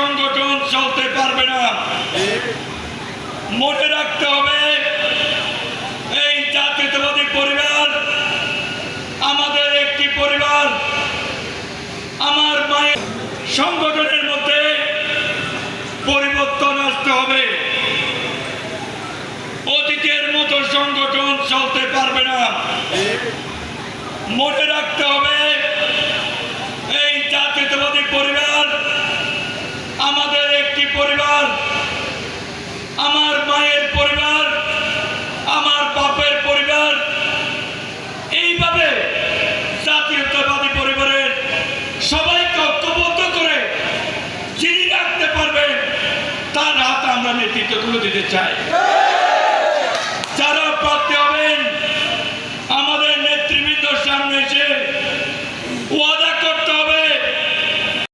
সংগঠন চলতে পারবে না। মনে রাখতে হবে এই জাতীয়তাবাদী পরিবার আমাদের একটি পরিবার। আমার মায়ের সংগঠনের মধ্যে পরিবর্তন আসতে হবে। অতীতের মতো সংগঠন চলতে পারবে না। মনে রাখতে হবে এই জাতীয়তাবাদী পরিবার আমাদের একটি পরিবার। আমার মায়ের পরিবার, আমার বাপের পরিবার। এইভাবে জাতীয়তাবাদী পরিবারের সবাইকে ঐক্যবদ্ধ করে যিনি রাখতে পারবেন তার হাতে আমরা নেতৃত্ব তুলে দিতে চাই।